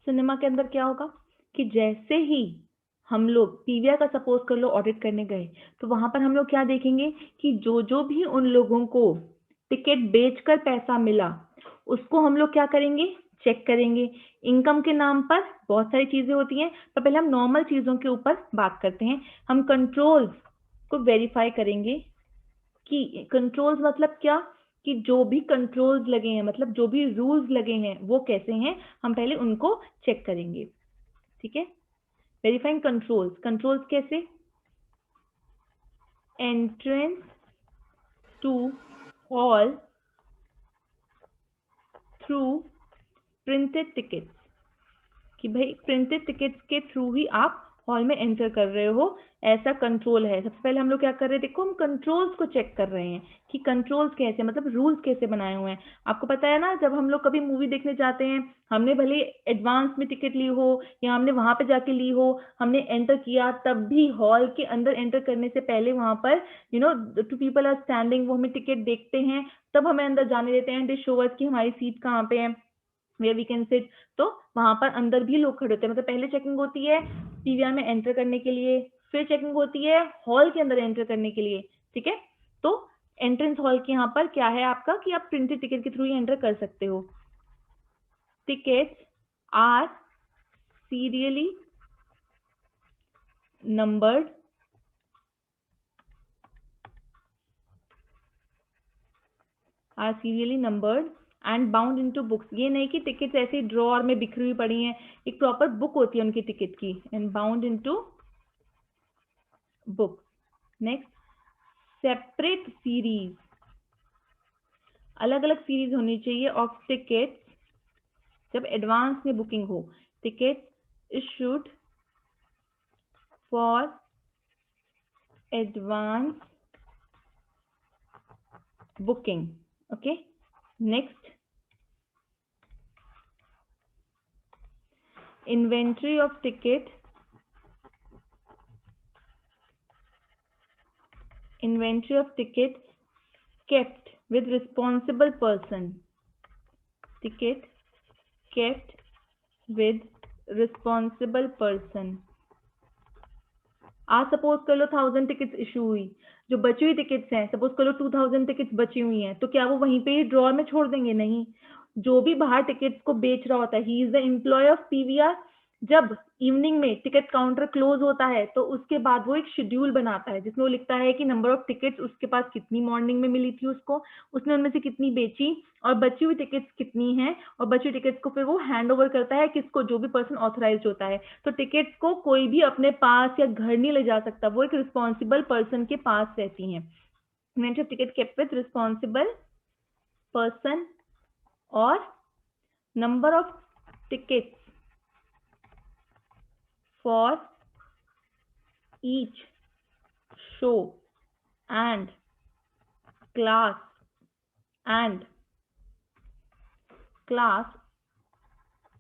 Cinema के अंदर क्या होगा कि जैसे ही हम लोग पीवीआर का सपोज कर लो ऑडिट करने गए, तो वहां पर हम लोग क्या देखेंगे कि जो भी उन लोगों को टिकट बेचकर पैसा मिला, उसको हम लोग क्या करेंगे, चेक करेंगे। इनकम के नाम पर बहुत सारी चीजें होती हैं, तो पहले हम नॉर्मल चीजों के ऊपर बात करते हैं। हम कंट्रोल्स को वेरीफाई करेंगे कि कंट्रोल्स मतलब क्या, कि जो भी कंट्रोल्स लगे हैं, मतलब जो भी रूल्स लगे हैं वो कैसे हैं, हम पहले उनको चेक करेंगे। ठीक है, वेरीफाइंग कंट्रोल्स। कंट्रोल्स कैसे, entrance to hall through printed tickets, कि भाई प्रिंटेड टिकट्स के थ्रू ही आप हॉल में एंटर कर रहे हो, ऐसा कंट्रोल है। सबसे पहले हम लोग क्या कर रहे हैं, देखो हम कंट्रोल्स को चेक कर रहे हैं कि कंट्रोल्स कैसे, मतलब रूल्स कैसे बनाए हुए हैं। आपको पता है ना, जब हम लोग कभी मूवी देखने जाते हैं, हमने भले एडवांस में टिकट ली हो या हमने वहां पे जाके ली हो, हमने एंटर किया, तब भी हॉल के अंदर एंटर करने से पहले वहां पर टू पीपल आर स्टैंडिंग, वो हमें टिकट देखते हैं, तब हमें अंदर जाने देते हैं, दे शो अस कि हमारी सीट कहाँ पे है, वेयर वी कैन सिट। तो वहां पर अंदर भी लोग खड़े होते हैं, मतलब पहले चेकिंग होती है पीवीआर में एंटर करने के लिए, फिर चेकिंग होती है हॉल के अंदर एंटर करने के लिए। ठीक है, तो एंट्रेंस हॉल के यहाँ पर क्या है आपका कि आप प्रिंटेड टिकट के थ्रू ही एंटर कर सकते हो। Tickets are serially numbered and bound into books. ये नहीं कि टिकट्स ऐसे ड्रॉअर में बिखरी हुई पड़ी हैं, एक प्रॉपर बुक होती है उनकी टिकट की, and bound into book. Next, separate series, अलग अलग सीरीज होनी चाहिए ऑफ टिकट जब एडवांस में बुकिंग हो। Ticket issued for advance booking. Okay, next, inventory of ticket, inventory of tickets kept with responsible person, ticket kept with responsible person। आज suppose कर लो 1000 tickets issue हुई, जो बची हुई टिकट्स हैं, सपोज कर लो 2000 टिकट्स बची हुई हैं, तो क्या वो वहीं पे ही ड्रॉअर में छोड़ देंगे? नहीं, जो भी बाहर टिकट्स को बेच रहा होता है, he is the employ of PVR. जब इवनिंग में टिकट काउंटर क्लोज होता है, तो उसके बाद वो एक शेड्यूल बनाता है जिसमें वो लिखता है कि नंबर ऑफ टिकट्स उसके पास कितनी मॉर्निंग में मिली थी उसको, उसने उनमें से कितनी बेची, और बची हुई टिकट्स कितनी हैं, और बची हुई टिकट्स को फिर वो हैंड ओवर करता है किसको, जो भी पर्सन ऑथराइज्ड होता है। तो टिकट्स को कोई भी अपने पास या घर नहीं ले जा सकता, वो एक रिस्पॉन्सिबल पर्सन के पास रहती हैं। Ticket kept with responsible person, और number of tickets for each show and class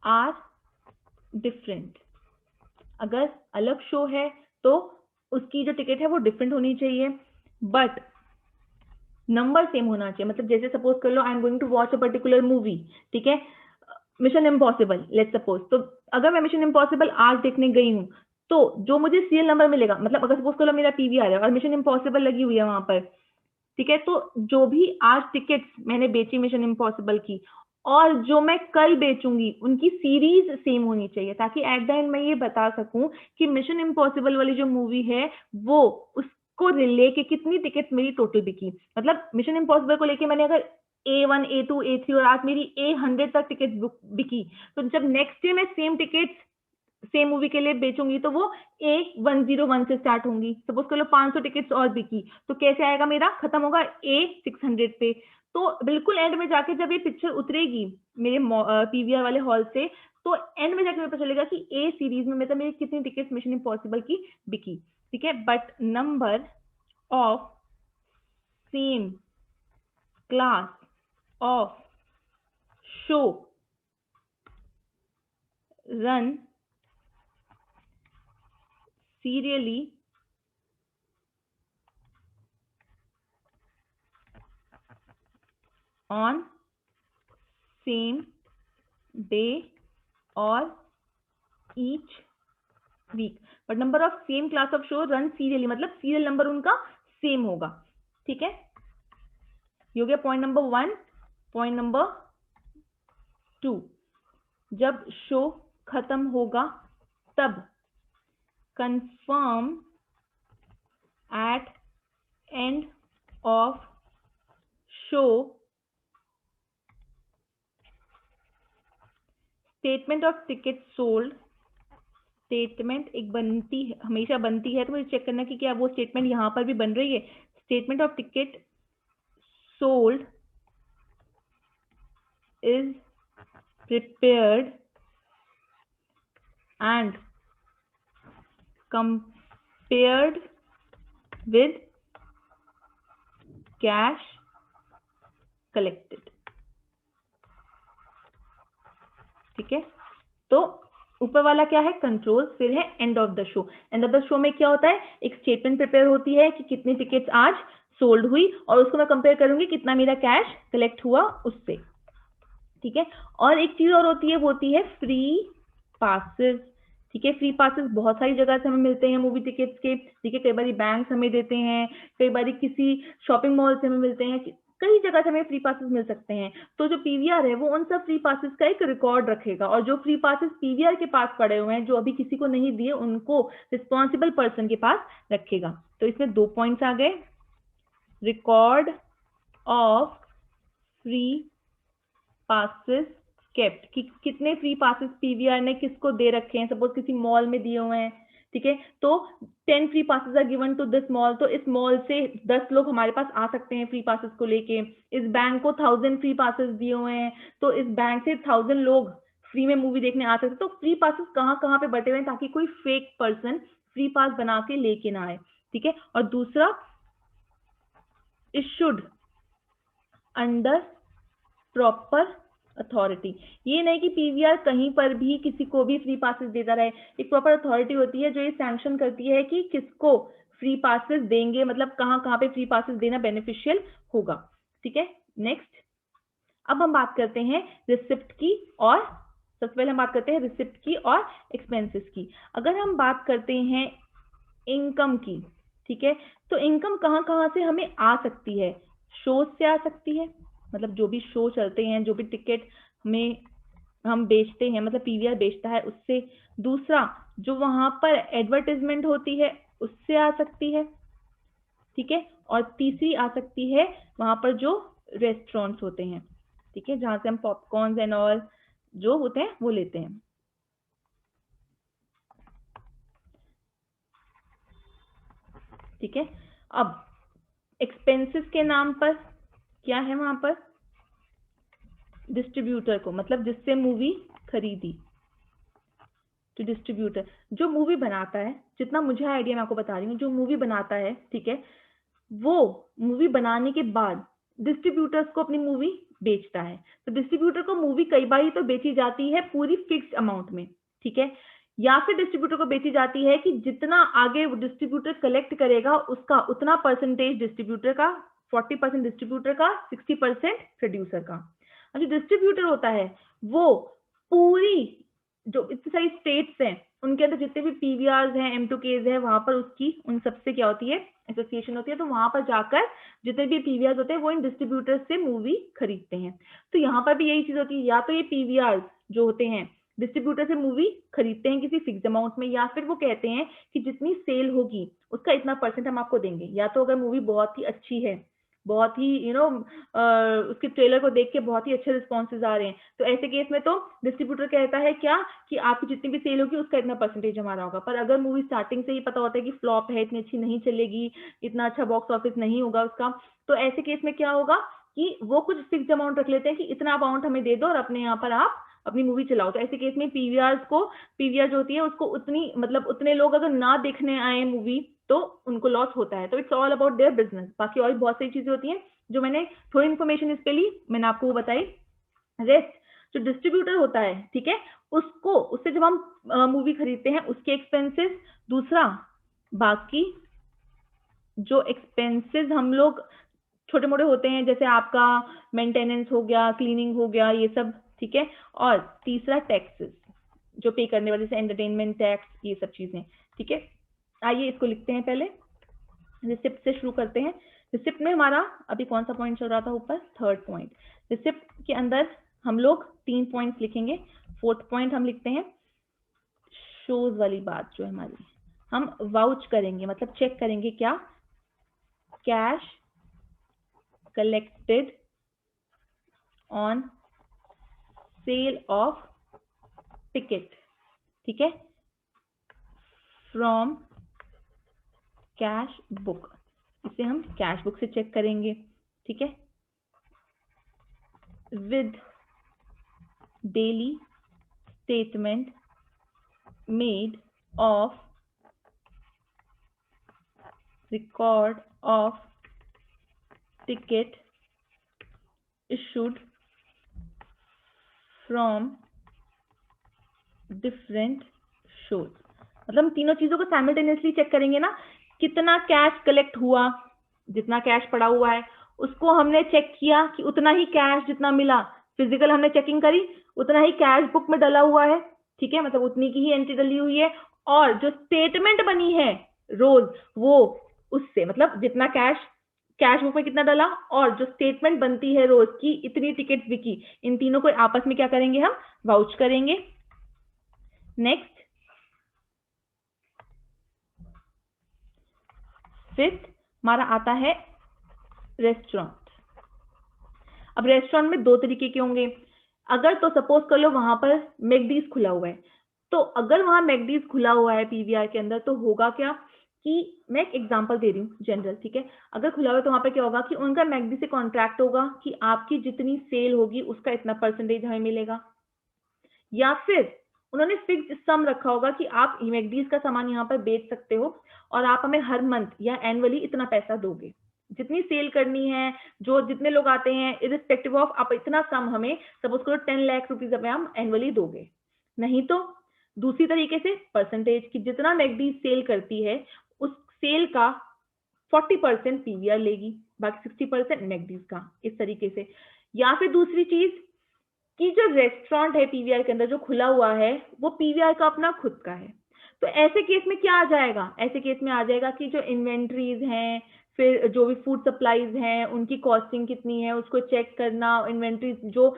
are different। अगर अलग शो है तो उसकी जो टिकट है वो डिफरेंट होनी चाहिए, बट नंबर सेम होना चाहिए। मतलब जैसे सपोज कर लो I am going to watch a particular movie, ठीक है, मिशन इम्पॉसिबल लेट्स सपोज, तो अगर मैं मिशन इम्पॉसिबल आज देखने गई हूँ, तो जो मुझे सीरियल नंबर मिलेगा, मतलब अगर सपोज कर लो मेरा पीवीआर है और मिशन इम्पॉसिबल लगी हुई है वहां पर, ठीक है, तो जो भी आज टिकट्स मैंने बेची मिशन इम्पॉसिबल की, और जो मैं कल बेचूंगी, उनकी सीरीज सेम होनी चाहिए, ताकि एट द एंड मैं ये बता सकूं कि मिशन इम्पॉसिबल वाली जो मूवी है वो उसको लेके कितनी टिकट्स मेरी टोटल बिकी। मतलब मिशन इम्पॉसिबल को लेके मैंने अगर A1 A2 A3 और आज मेरी A100 तक टिकट बिकी, तो जब नेक्स्ट डे मैं सेम टिकट्स सेम मूवी के लिए बेचूंगी तो वो A101 से स्टार्ट होंगी। सपोज कर लो 500 टिकट्स और बिकी, तो कैसे आएगा, मेरा खत्म होगा A600 पे। तो बिल्कुल एंड में जाके जब ये पिक्चर उतरेगी मेरे पीवीआर वाले हॉल से, तो एंड में जाके पता चलेगा कि ए सीरीज में मतलब मेरी कितनी टिकट्स मिशन इम्पॉसिबल की बिकी। ठीक है, but number of same class of show run serially on same day or each week, but number of same class of show run serially, मतलब सीरियल नंबर उनका सेम होगा. ठीक है, ये हो गया पॉइंट नंबर 1. पॉइंट नंबर 2, जब show खत्म होगा तब confirm at end of show statement of ticket sold. Statement एक बनती है, हमेशा बनती है, तो मुझे चेक करना कि क्या वो स्टेटमेंट यहां पर भी बन रही है. Statement of ticket sold is prepared and compared with cash collected. ठीक है, तो ऊपर वाला क्या है, कंट्रोल. फिर है end of the show. End of the show में क्या होता है, एक स्टेटमेंट प्रिपेयर होती है कि कितनी टिकट्स आज सोल्ड हुई, और उसको मैं कंपेयर करूंगी कितना मेरा कैश कलेक्ट हुआ उससे. ठीक है, और एक चीज और होती है, वो होती है फ्री पासेस. ठीक है, फ्री पासेस बहुत सारी जगह से हमें मिलते हैं मूवी टिकट्स के. ठीक है, कई बार बैंक हमें देते हैं, कई बार किसी शॉपिंग मॉल से हमें मिलते हैं, कई जगह से हमें फ्री पासेस मिल सकते हैं. तो जो पीवीआर है वो उन सब फ्री पासेस का एक रिकॉर्ड रखेगा, और जो फ्री पासेस पीवीआर के पास पड़े हुए हैं, जो अभी किसी को नहीं दिए, उनको रिस्पॉन्सिबल पर्सन के पास रखेगा. तो इसमें 2 पॉइंट्स आ गए. Record of free passes kept, कि कितने फ्री पासेस पीवीआर ने किसको दे रखे हैं. सपोज किसी मॉल में दिए हुए हैं, ठीक है, तो 10 free passes are given to this mall. तो इस मॉल से 10 लोग हमारे पास आ सकते हैं फ्री पासेस को लेके. इस बैंक को 1000 फ्री पासेस दिए हुए हैं, तो इस बैंक से 1000 लोग फ्री में मूवी देखने आ सकते हैं. तो फ्री पासेस कहाँ कहाँ पे बटे हुए हैं, ताकि कोई फेक पर्सन फ्री पास बना के लेके ना आए. ठीक है, और दूसरा इशूड अंडर प्रॉपर अथॉरिटी. ये नहीं कि पीवीआर कहीं पर भी किसी को भी फ्री पासेस देता रहे. एक प्रॉपर अथॉरिटी होती है जो ये सैंक्शन करती है कि किसको फ्री पासेस देंगे, मतलब कहाँ कहाँ पे फ्री पासेस देना बेनिफिशियल होगा. ठीक है, नेक्स्ट अब हम बात करते हैं रिसिप्ट की, और सबसे पहले हम बात करते हैं रिसिप्ट की और एक्सपेंसेस की. अगर हम बात करते हैं इनकम की, ठीक है, तो इनकम कहाँ कहाँ से हमें आ सकती है. शोज से आ सकती है, मतलब जो भी शो चलते हैं, जो भी टिकट हमें हम बेचते हैं, मतलब पीवीआर बेचता है उससे. दूसरा, जो वहां पर एडवर्टाइजमेंट होती है उससे आ सकती है. ठीक है, और तीसरी आ सकती है वहां पर जो रेस्टोरेंट्स होते हैं, ठीक है, जहां से हम पॉपकॉर्न एंड ऑल जो होते हैं वो लेते हैं. ठीक है, अब एक्सपेंसेस के नाम पर क्या है, वहां पर डिस्ट्रीब्यूटर को, मतलब जिससे मूवी खरीदी, तो डिस्ट्रीब्यूटर जो मूवी बनाता है, जितना मुझे आइडिया मैं आपको बता रही हूँ, जो मूवी बनाता है, ठीक है, वो मूवी बनाने के बाद डिस्ट्रीब्यूटर्स को अपनी मूवी बेचता है. तो डिस्ट्रीब्यूटर को मूवी कई बार तो बेची जाती है पूरी फिक्स्ड अमाउंट में. ठीक है, या फिर डिस्ट्रीब्यूटर को बेची जाती है कि जितना आगे डिस्ट्रीब्यूटर कलेक्ट करेगा उसका उतना परसेंटेज डिस्ट्रीब्यूटर का, 40% डिस्ट्रीब्यूटर का, 60% प्रोड्यूसर का. जो डिस्ट्रीब्यूटर होता है वो पूरी, जो इतनी सारी स्टेट्स हैं उनके अंदर जितने भी पीवीआर हैं, M2Ks है, वहां पर उसकी उन सबसे क्या होती है, एसोसिएशन होती है. तो वहां पर जाकर जितने भी पीवीआर होते हैं वो इन डिस्ट्रीब्यूटर से मूवी खरीदते हैं. तो यहाँ पर भी यही चीज होती है, या तो ये पीवीआर जो होते हैं डिस्ट्रीब्यूटर से मूवी खरीदते हैं किसी फिक्स अमाउंट में, या फिर वो कहते हैं कि जितनी सेल होगी उसका इतना परसेंट हम आपको देंगे. या तो अगर मूवी बहुत ही अच्छी है, बहुत ही उसके ट्रेलर को देख के बहुत ही अच्छे रिस्पॉन्सेज आ रहे हैं, तो ऐसे केस में तो डिस्ट्रीब्यूटर कहता है क्या कि आपकी जितनी भी सेल होगी उसका इतना परसेंटेज हमारा होगा. पर अगर मूवी स्टार्टिंग से ही पता होता है कि फ्लॉप है, इतनी अच्छी नहीं चलेगी, इतना अच्छा बॉक्स ऑफिस नहीं होगा उसका, तो ऐसे केस में क्या होगा कि वो कुछ फिक्स अमाउंट रख लेते हैं कि इतना अमाउंट हमें दे दो और अपने यहाँ पर आप अपनी मूवी चलाओ. तो ऐसे केस में पीवीआर जो होती है उसको उतनी, मतलब उतने लोग अगर ना देखने आए मूवी तो उनको लॉस होता है. तो it's all about their business. बाकी और बहुत सारी चीजें होती हैं जो मैंने थोड़ी इन्फॉर्मेशन इस पे ली, मैंने आपको वो बताई. रेस्ट जो डिस्ट्रीब्यूटर होता है, ठीक है, उससे जब हम मूवी खरीदते हैं उसके एक्सपेंसेस. दूसरा, बाकी जो एक्सपेंसेस हम लोग छोटे मोटे होते हैं, जैसे आपका मेंटेनेंस हो गया, क्लीनिंग हो गया, ये सब. ठीक है, और तीसरा टैक्सेस, जो पे करने वाले, जैसे एंटरटेनमेंट टैक्स, ये सब चीजें। ठीक है, आइए इसको लिखते हैं। पहले रिसिप्ट से शुरू करते हैं। रिसिप्ट में हमारा अभी कौन सा पॉइंट चल रहा था ऊपर? Third point. रिसिप्ट के अंदर हम लोग 3 पॉइंट्स लिखेंगे। फोर्थ पॉइंट हम लिखते हैं शोज वाली बात जो है हमारी, हम वाउच करेंगे, मतलब चेक करेंगे क्या? Cash collected on sale of ticket. ठीक है, फ्रॉम कैश बुक, इसे हम कैश बुक से चेक करेंगे। ठीक है, with daily statement made of record of ticket issued from different shows। मतलब हम तीनों चीजों को साइमल्टेनियसली चेक करेंगे ना, कितना कैश कलेक्ट हुआ, जितना कैश पड़ा हुआ है उसको हमने चेक किया कि उतना ही कैश जितना मिला, फिजिकल हमने चेकिंग करी, उतना ही कैश बुक में डला हुआ है। ठीक है, मतलब उतनी की ही एंट्री डली हुई है। और जो स्टेटमेंट बनी है रोज, वो उससे मतलब जितना कैश बुक में कितना डला, और जो स्टेटमेंट बनती है रोज की इतनी टिकट बिकी, इन तीनों को आपस में क्या करेंगे? हम वाउच करेंगे। नेक्स्ट, फिफ्थ हमारा आता है रेस्टोरेंट। अब रेस्टोरेंट में 2 तरीके के होंगे। अगर तो सपोज कर लो वहां पर मैकडीज खुला हुआ है, तो अगर वहां मैकडीज खुला हुआ है पीवीआर के अंदर, तो होगा क्या कि मैं एक एग्जांपल दे रही हूँ जनरल। ठीक है, अगर खुला हुआ है तो वहां पर क्या होगा कि उनका मैकडी से कॉन्ट्रैक्ट होगा कि आपकी जितनी सेल होगी उसका इतना परसेंटेज हमें मिलेगा, या फिर उन्होंने फिक्स्ड सम रखा होगा कि आप मैकडीज का सामान यहाँ पर बेच सकते हो और आप हमें हर मंथ या एनुअली इतना पैसा दोगे, जितनी सेल करनी है, जो जितने लोग आते हैं, इरिस्पेक्टिव ऑफ आप इतना सम हमें, सपोज करो 10 लाख रुपीज हमें हम एनुअली दोगे। नहीं तो दूसरी तरीके से परसेंटेज, कि जितना मैकडी सेल करती है उस सेल का 40% पीवीआर लेगी, बाकी 60% मैकडीज का, इस तरीके से। या फिर दूसरी चीज कि जो रेस्टोरेंट है पीवीआर के अंदर जो खुला हुआ है, वो पीवीआर का अपना खुद का है। तो ऐसे केस में क्या आ जाएगा? ऐसे केस में आ जाएगा कि जो इन्वेंट्रीज हैं, फिर जो भी फूड सप्लाईज हैं, उनकी कॉस्टिंग कितनी है उसको चेक करना, इन्वेंट्रीज जो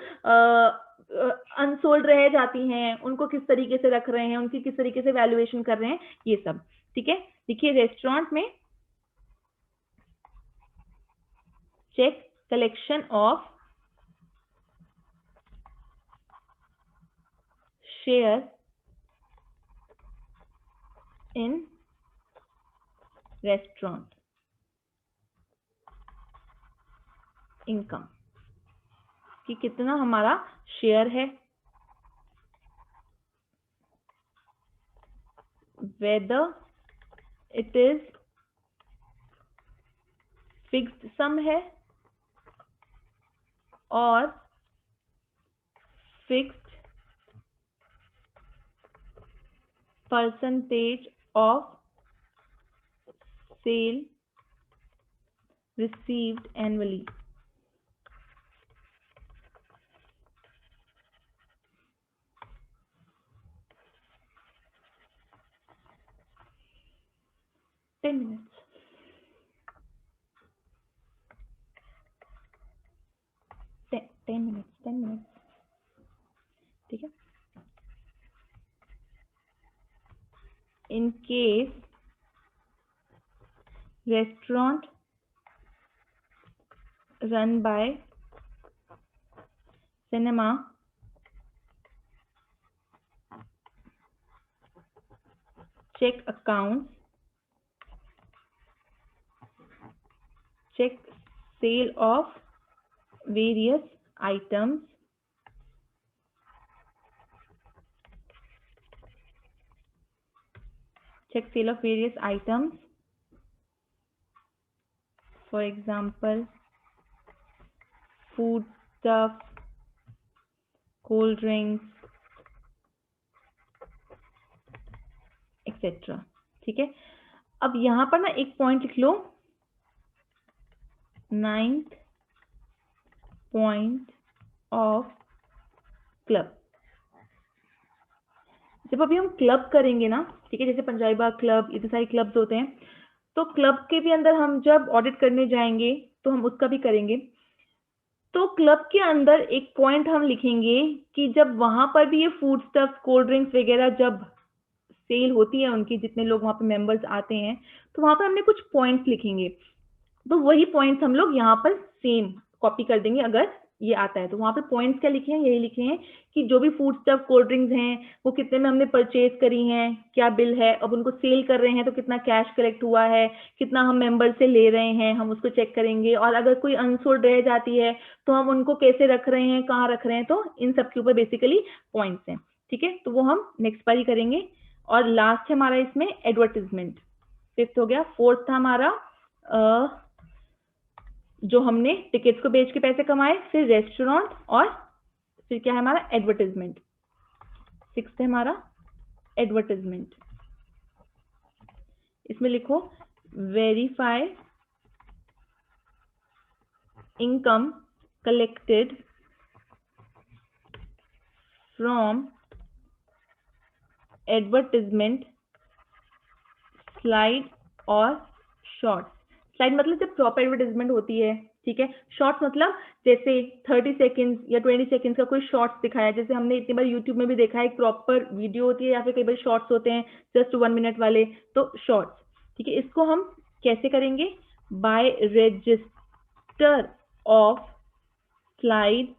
अनसोल्ड रह जाती हैं उनको किस तरीके से रख रहे हैं, उनकी किस तरीके से वैल्यूएशन कर रहे हैं, ये सब। ठीक है, देखिए रेस्टोरेंट में check collection of share in restaurant income, कि कितना हमारा शेयर है, whether it is fixed sum है और fixed percentage of sale received annually। Ten minutes, ten minutes, ठीक है। In case restaurant run by cinema check accounts, check sale of various items, check sale of various items, for example food stuff, cold drinks, etc। ठीक है, अब यहां पर ना एक point लिख लो, 9th पॉइंट ऑफ क्लब। जब अभी हम क्लब करेंगे ना, ठीक है, जैसे पंजाबी बाग क्लब, इतने सारे क्लब्स होते हैं, तो क्लब के भी अंदर हम जब ऑडिट करने जाएंगे तो हम उसका भी करेंगे। तो क्लब के अंदर एक पॉइंट हम लिखेंगे कि जब वहां पर भी ये फूड स्टफ, कोल्ड ड्रिंक्स वगैरह जब सेल होती है उनकी, जितने लोग वहां पे मेंबर्स आते हैं, तो वहां पर हमने कुछ पॉइंट्स लिखेंगे। तो वही पॉइंट्स हम लोग यहाँ पर सेम कॉपी कर देंगे अगर ये आता है। तो वहां पर पॉइंट्स क्या लिखे हैं, यही लिखे हैं कि जो भी फूड स्टफ, कोल्ड ड्रिंक्स हैं, वो कितने में हमने परचेज करी हैं, क्या बिल है, अब उनको सेल कर रहे हैं तो कितना कैश कलेक्ट हुआ है, कितना हम मेंबर से ले रहे हैं, हम उसको चेक करेंगे। और अगर कोई अनसोल्ड रह जाती है तो हम उनको कैसे रख रहे हैं, कहाँ रख रहे हैं, तो इन सब के ऊपर बेसिकली पॉइंट्स हैं। ठीक है, तो वो हम नेक्स्ट बार ही करेंगे। और लास्ट है हमारा इसमें एडवर्टीजमेंट, फिफ्थ हो गया। फोर्थ था हमारा जो हमने टिकट्स को बेच के पैसे कमाए, फिर रेस्टोरेंट, और फिर क्या है हमारा एडवर्टाइजमेंट। सिक्स्थ है हमारा एडवर्टाइजमेंट। इसमें लिखो verify income collected from advertisement slide और शॉर्ट्स। स्लाइड मतलब जब प्रॉपर एडवर्टाइजमेंट होती है, ठीक है। शॉर्ट्स मतलब जैसे 30 सेकंड्स या 20 सेकंड्स का कोई शॉर्ट्स दिखाया, जैसे हमने इतनी बार यूट्यूब में भी देखा है, एक प्रॉपर वीडियो होती है या फिर कई बार शॉर्ट्स होते हैं जस्ट 1 मिनट वाले, तो शॉर्ट्स। ठीक है, इसको हम कैसे करेंगे, बाय रजिस्टर ऑफ स्लाइड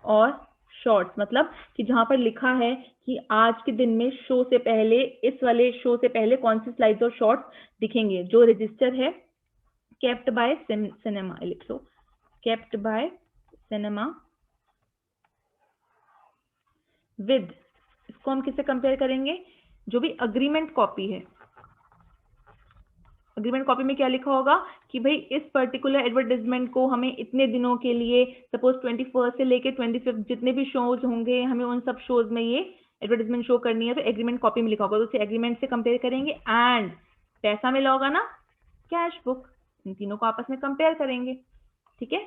और शॉर्ट्स, मतलब कि जहां पर लिखा है कि आज के दिन में शो से पहले, इस वाले शो से पहले कौन सी स्लाइड्स और शॉर्ट्स दिखेंगे, जो रजिस्टर है केप्ट बाय सिनेमा, लिख लो केप्ट बाय सिनेमा विद, इसको हम किससे कंपेयर करेंगे, जो भी अग्रीमेंट कॉपी है। अग्रीमेंट कॉपी में क्या लिखा होगा कि भाई इस पर्टिकुलर एडवर्टाइजमेंट को हमें इतने दिनों के लिए, सपोज 21 से लेके 25 जितने भी शोज होंगे, हमें उन सब शोज में ये एडवर्टाइजमेंट शो करनी है, तो एग्रीमेंट कॉपी में लिखा होगा, तो उसे एग्रीमेंट से कंपेयर करेंगे। एंड पैसा मिला होगा ना, कैश बुक, इन तीनों को आपस में कंपेयर करेंगे। ठीक है,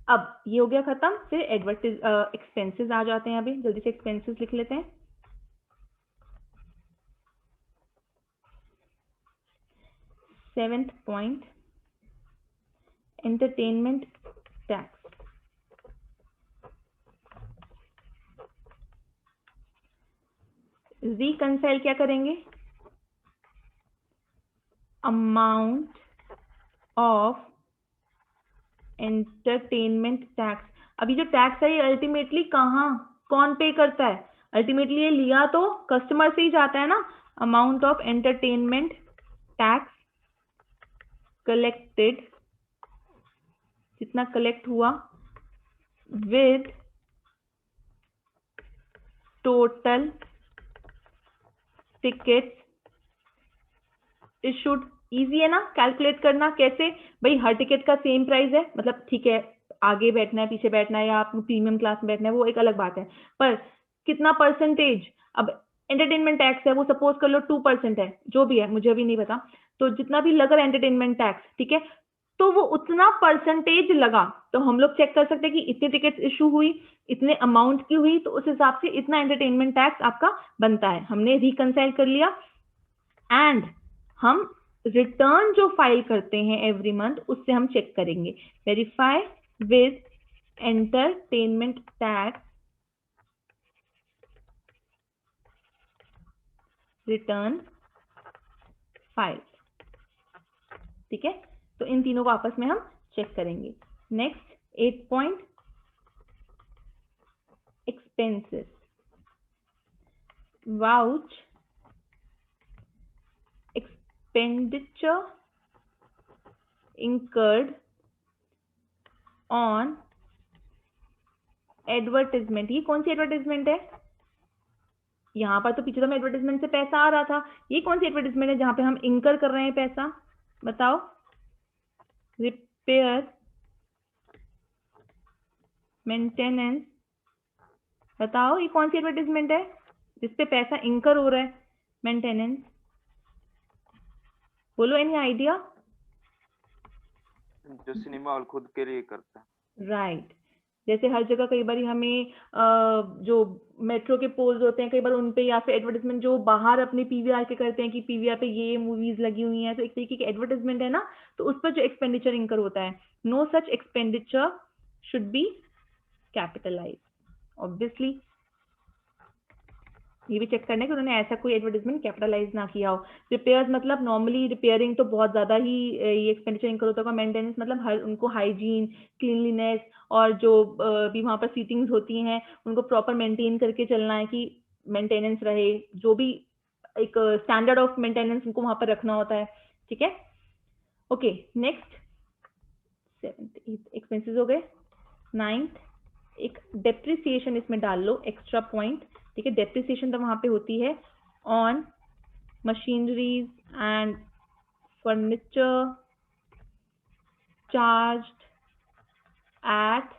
अब ये हो गया खत्म। फिर एक्सपेंसेस आ जाते हैं, अभी जल्दी से एक्सपेंसेस लिख लेते हैं। Seventh point, entertainment tax. Reconcile क्या करेंगे, अमाउंट ऑफ एंटरटेनमेंट टैक्स। अभी जो टैक्स है ये अल्टीमेटली कहाँ, कौन पे करता है, अल्टीमेटली ये लिया तो कस्टमर से ही जाता है ना। Amount of entertainment tax collected, जितना कलेक्ट हुआ, with total tickets issued. Easy है ना कैलकुलेट करना, कैसे भाई हर टिकट का सेम प्राइस है, मतलब ठीक है आगे बैठना है, पीछे बैठना है, या आप प्रीमियम क्लास में बैठना है, वो एक अलग बात है, पर कितना परसेंटेज। अब एंटरटेनमेंट टैक्स है, वो सपोज कर लो 2% है, जो भी है मुझे अभी नहीं पता, तो जितना भी लगा एंटरटेनमेंट टैक्स, ठीक है, तो वो उतना परसेंटेज लगा, तो हम लोग चेक कर सकते हैं कि इतने टिकट्स इशू हुई, इतने अमाउंट की हुई, तो उस हिसाब से इतना एंटरटेनमेंट टैक्स आपका बनता है। हमने रिकंसाइल कर लिया। एंड हम रिटर्न जो फाइल करते हैं एवरी मंथ, उससे हम चेक करेंगे, verify with entertainment tax return file. ठीक है, तो इन तीनों को आपस में हम चेक करेंगे। Next 8 point, expenses. Vouch expenditure incurred on advertisement. ये कौन सी एडवर्टाइजमेंट है, यहां पर तो पीछे तो हमें एडवर्टाइजमेंट से पैसा आ रहा था, ये कौन सी एडवर्टाइजमेंट है जहां पे हम इंकर कर रहे हैं पैसा, बताओ। रिपेयर मेंटेनेंस, बताओ ये कौन सी एडवर्टाइजमेंट है जिसपे पैसा इंकर हो रहा है, मेंटेनेंस, बोलो एनी आइडिया। जो सिनेमा हॉल खुद के लिए करता है। राइट, जैसे हर जगह कई बार हमें जो मेट्रो के पोल्स होते हैं कई बार उन पे, या फिर एडवर्टाइजमेंट जो बाहर अपने पीवीआर के करते हैं कि पीवीआर पे ये मूवीज लगी हुई हैं, तो एक तरीके की एडवर्टाइजमेंट है ना, तो उस पर जो एक्सपेंडिचर इंकर होता है, no such expenditure should be capitalise obviously. ये भी चेक करना है कि उन्होंने ऐसा कोई एडवर्टाइजमेंट कैपिटलाइज ना किया हो। रिपेयर्स मतलब नॉर्मली रिपेयरिंग तो बहुत ज्यादा ही ये एक्सपेंडिचर इंकर होता है। मेंटेनेंस मतलब हर उनको हाइजीन, क्लीनलीनेस और जो भी वहां पर सीटिंग्स होती हैं उनको प्रॉपर मेंटेन करके चलना है कि मेंटेनेंस रहे, जो भी एक स्टैंडर्ड ऑफ मेंटेनेंस उनको वहां पर रखना होता है। ठीक है, okay next 7th 8th expenses हो गए। 9th एक डेप्रिसिएशन इसमें डाल लो एक्स्ट्रा पॉइंट। ठीक है, डेप्रिसिएशन तो वहां पे होती है on machineries and furniture charged at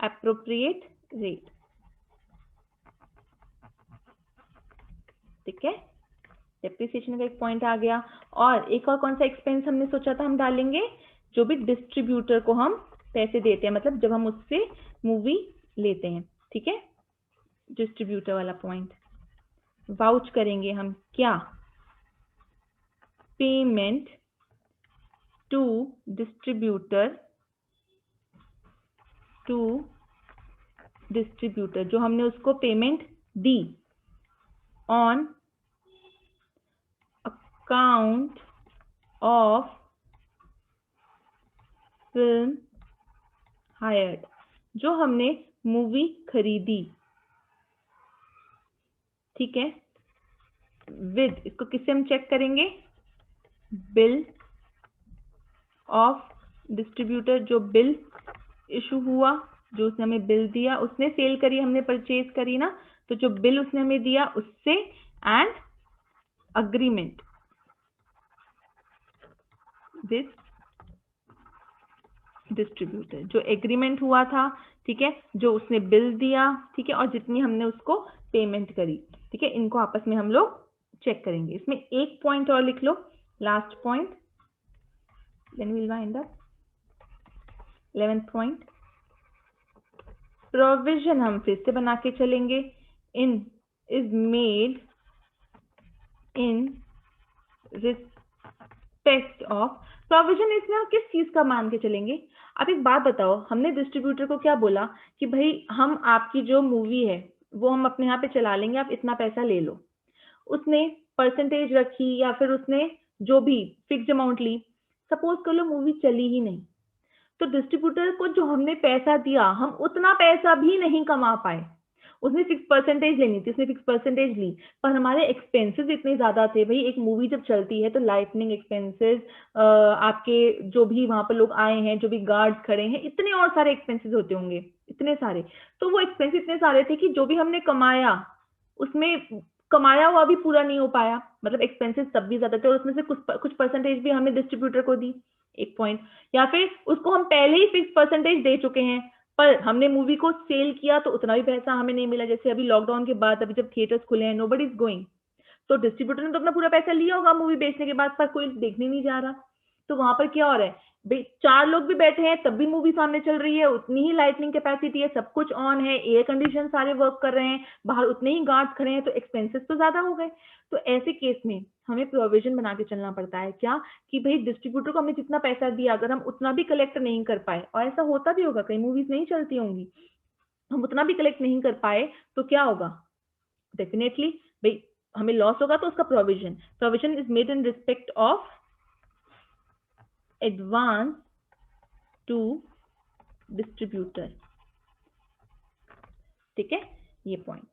appropriate rate. ठीक है, डेप्रिसिएशन का एक पॉइंट आ गया। और एक और कौन सा एक्सपेंस हमने सोचा था हम डालेंगे, जो भी डिस्ट्रीब्यूटर को हम पैसे देते हैं, मतलब जब हम उससे मूवी लेते हैं। ठीक है, डिस्ट्रीब्यूटर वाला पॉइंट वाउच करेंगे हम क्या, पेमेंट टू डिस्ट्रीब्यूटर जो हमने उसको payment the on account of film hired, जो हमने मूवी खरीदी। ठीक है, विद, इसको किससे हम चेक करेंगे, बिल ऑफ डिस्ट्रीब्यूटर, जो बिल इशू हुआ, जो उसने हमें बिल दिया, उसने सेल करी हमने परचेज करी ना, तो जो बिल उसने हमें दिया उससे, एंड अग्रीमेंट विद डिस्ट्रीब्यूटर, जो एग्रीमेंट हुआ था। ठीक है, जो उसने बिल दिया, ठीक है, और जितनी हमने उसको पेमेंट करी। ठीक है, इनको आपस में हम लोग चेक करेंगे। इसमें एक पॉइंट और लिख लो, last point, then will wind up. 11th point, provision हम फिर से बना के चलेंगे, in is made in respect of. Provision इसमें हम किस चीज का मान के चलेंगे। आप एक बात बताओ, हमने डिस्ट्रीब्यूटर को क्या बोला कि भाई हम आपकी जो मूवी है वो हम अपने यहाँ पे चला लेंगे, आप इतना पैसा ले लो। उसने परसेंटेज रखी या फिर उसने जो भी फिक्स अमाउंट ली, सपोज कर लो मूवी चली ही नहीं, तो डिस्ट्रीब्यूटर को जो हमने पैसा दिया हम उतना पैसा भी नहीं कमा पाए। उसने फिक्स परसेंटेज लेनी थी, उसने फिक्स परसेंटेज ली, पर हमारे एक्सपेंसेस इतने ज्यादा थे। भाई एक मूवी जब चलती है तो लाइटनिंग एक्सपेंसेस, आपके जो भी वहां पर लोग आए हैं, जो भी गार्ड्स खड़े हैं, इतने और सारे एक्सपेंसेस होते होंगे, इतने सारे। तो वो एक्सपेंसेस इतने सारे थे कि जो भी हमने कमाया उसमें कमाया हुआ भी पूरा नहीं हो पाया, मतलब एक्सपेंसेस तब भी ज्यादा थे, और उसमें से कुछ परसेंटेज भी हमने डिस्ट्रीब्यूटर को दी, एक पॉइंट। या फिर उसको हम पहले ही फिक्स परसेंटेज दे चुके हैं, पर हमने मूवी को सेल किया तो उतना भी पैसा हमें नहीं मिला। जैसे अभी लॉकडाउन के बाद अभी जब थिएटर्स खुले हैं, नोबडी इज गोइंग, तो डिस्ट्रीब्यूटर ने तो अपना पूरा पैसा लिया होगा मूवी बेचने के बाद, पर कोई देखने नहीं जा रहा। तो वहां पर क्या हो रहा है, भाई 4 लोग भी बैठे हैं तब भी मूवी सामने चल रही है, उतनी ही लाइटनिंग कैपेसिटी है, सब कुछ ऑन है, एयर कंडीशन सारे वर्क कर रहे हैं, बाहर उतने ही गार्ड्स खड़े हैं, तो एक्सपेंसेस तो ज्यादा हो गए। तो ऐसे केस में हमें प्रोविजन बना के चलना पड़ता है, क्या कि भाई डिस्ट्रीब्यूटर को हमने जितना पैसा दिया अगर हम उतना भी कलेक्ट नहीं कर पाए, और ऐसा होता भी होगा, कई मूवीज नहीं चलती होंगी, हम उतना भी कलेक्ट नहीं कर पाए, तो क्या होगा, डेफिनेटली भाई हमें लॉस होगा। तो उसका provision is made in respect of advance to distributor. ठीक है, ये पॉइंट।